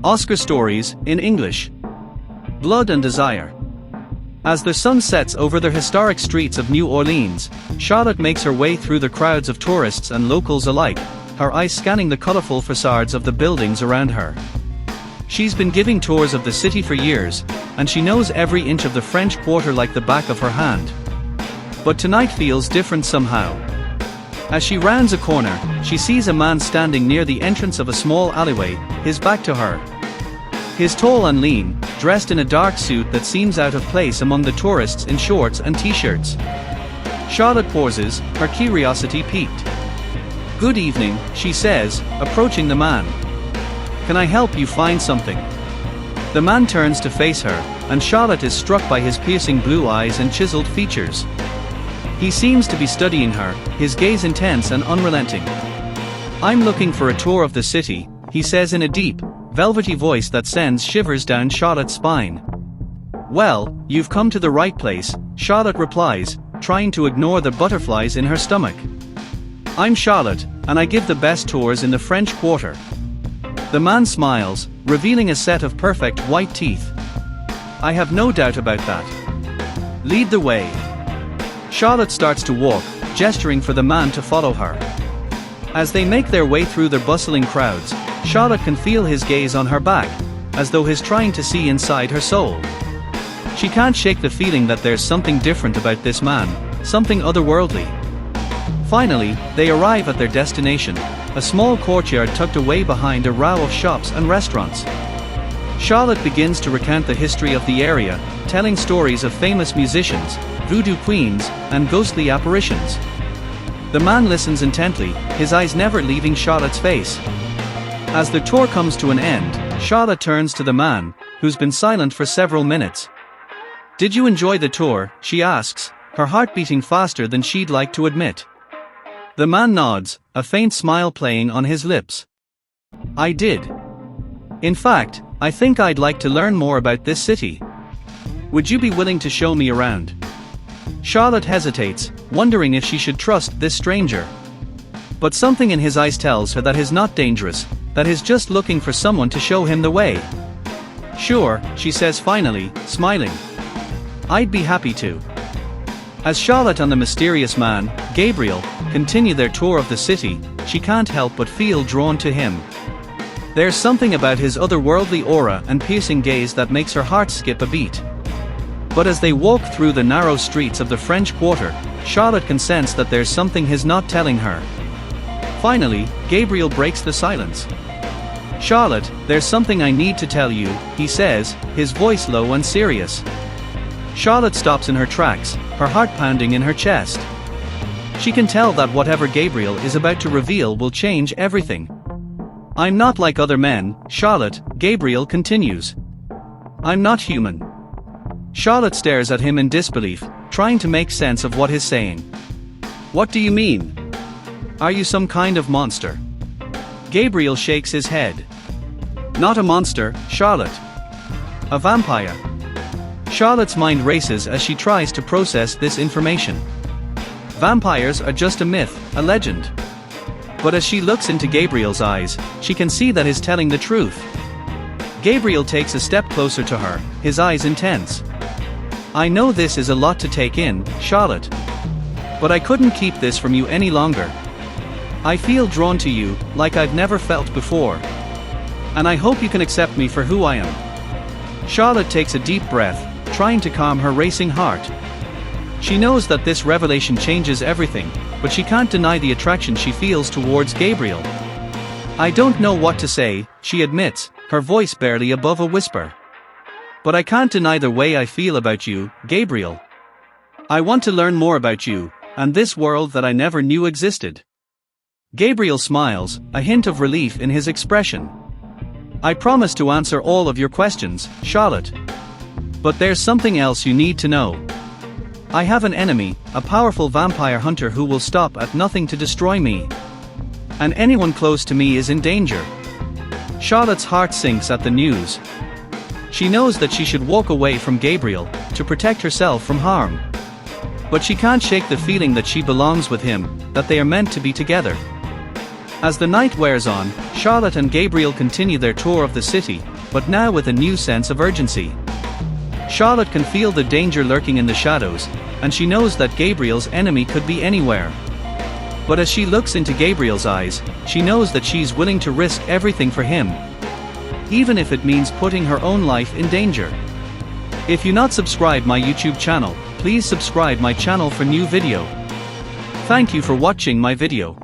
Oscar Stories, in English. Blood and Desire. As the sun sets over the historic streets of New Orleans, Charlotte makes her way through the crowds of tourists and locals alike, her eyes scanning the colorful facades of the buildings around her. She's been giving tours of the city for years, and she knows every inch of the French Quarter like the back of her hand. But tonight feels different somehow. As she rounds a corner, she sees a man standing near the entrance of a small alleyway, his back to her. He's tall and lean, dressed in a dark suit that seems out of place among the tourists in shorts and t-shirts. Charlotte pauses, her curiosity piqued. "Good evening," she says, approaching the man. "Can I help you find something?" The man turns to face her, and Charlotte is struck by his piercing blue eyes and chiseled features. He seems to be studying her, his gaze intense and unrelenting. "I'm looking for a tour of the city," he says in a deep, velvety voice that sends shivers down Charlotte's spine. "Well, you've come to the right place," Charlotte replies, trying to ignore the butterflies in her stomach. "I'm Charlotte, and I give the best tours in the French Quarter." The man smiles, revealing a set of perfect white teeth. "I have no doubt about that. Lead the way." Charlotte starts to walk, gesturing for the man to follow her. As they make their way through the bustling crowds, Charlotte can feel his gaze on her back, as though he's trying to see inside her soul. She can't shake the feeling that there's something different about this man, something otherworldly. Finally, they arrive at their destination, a small courtyard tucked away behind a row of shops and restaurants. Charlotte begins to recount the history of the area, telling stories of famous musicians, voodoo queens, and ghostly apparitions. The man listens intently, his eyes never leaving Charlotte's face. As the tour comes to an end, Charlotte turns to the man, who's been silent for several minutes. "Did you enjoy the tour?" she asks, her heart beating faster than she'd like to admit. The man nods, a faint smile playing on his lips. "I did. In fact, I think I'd like to learn more about this city. Would you be willing to show me around?" Charlotte hesitates, wondering if she should trust this stranger. But something in his eyes tells her that he's not dangerous, that he's just looking for someone to show him the way. "Sure," she says finally, smiling. "I'd be happy to." As Charlotte and the mysterious man, Gabriel, continue their tour of the city, she can't help but feel drawn to him. There's something about his otherworldly aura and piercing gaze that makes her heart skip a beat. But as they walk through the narrow streets of the French Quarter, Charlotte can sense that there's something he's not telling her. Finally, Gabriel breaks the silence. "Charlotte, there's something I need to tell you," he says, his voice low and serious. Charlotte stops in her tracks, her heart pounding in her chest. She can tell that whatever Gabriel is about to reveal will change everything. "I'm not like other men, Charlotte," Gabriel continues. "I'm not human." Charlotte stares at him in disbelief, trying to make sense of what he's saying. "What do you mean? Are you some kind of monster?" Gabriel shakes his head. "Not a monster, Charlotte. A vampire." Charlotte's mind races as she tries to process this information. Vampires are just a myth, a legend. But as she looks into Gabriel's eyes, she can see that he's telling the truth. Gabriel takes a step closer to her, his eyes intense. "I know this is a lot to take in, Charlotte. But I couldn't keep this from you any longer. I feel drawn to you, like I've never felt before. And I hope you can accept me for who I am." Charlotte takes a deep breath, trying to calm her racing heart. She knows that this revelation changes everything, but she can't deny the attraction she feels towards Gabriel. "I don't know what to say," she admits, her voice barely above a whisper. "But I can't deny the way I feel about you, Gabriel. I want to learn more about you, and this world that I never knew existed." Gabriel smiles, a hint of relief in his expression. "I promise to answer all of your questions, Charlotte. But there's something else you need to know. I have an enemy, a powerful vampire hunter who will stop at nothing to destroy me. And anyone close to me is in danger." Charlotte's heart sinks at the news. She knows that she should walk away from Gabriel, to protect herself from harm. But she can't shake the feeling that she belongs with him, that they are meant to be together. As the night wears on, Charlotte and Gabriel continue their tour of the city, but now with a new sense of urgency. Charlotte can feel the danger lurking in the shadows, and she knows that Gabriel's enemy could be anywhere. But as she looks into Gabriel's eyes, she knows that she's willing to risk everything for him, even if it means putting her own life in danger. If you not subscribe my YouTube channel, please subscribe my channel for new video. Thank you for watching my video.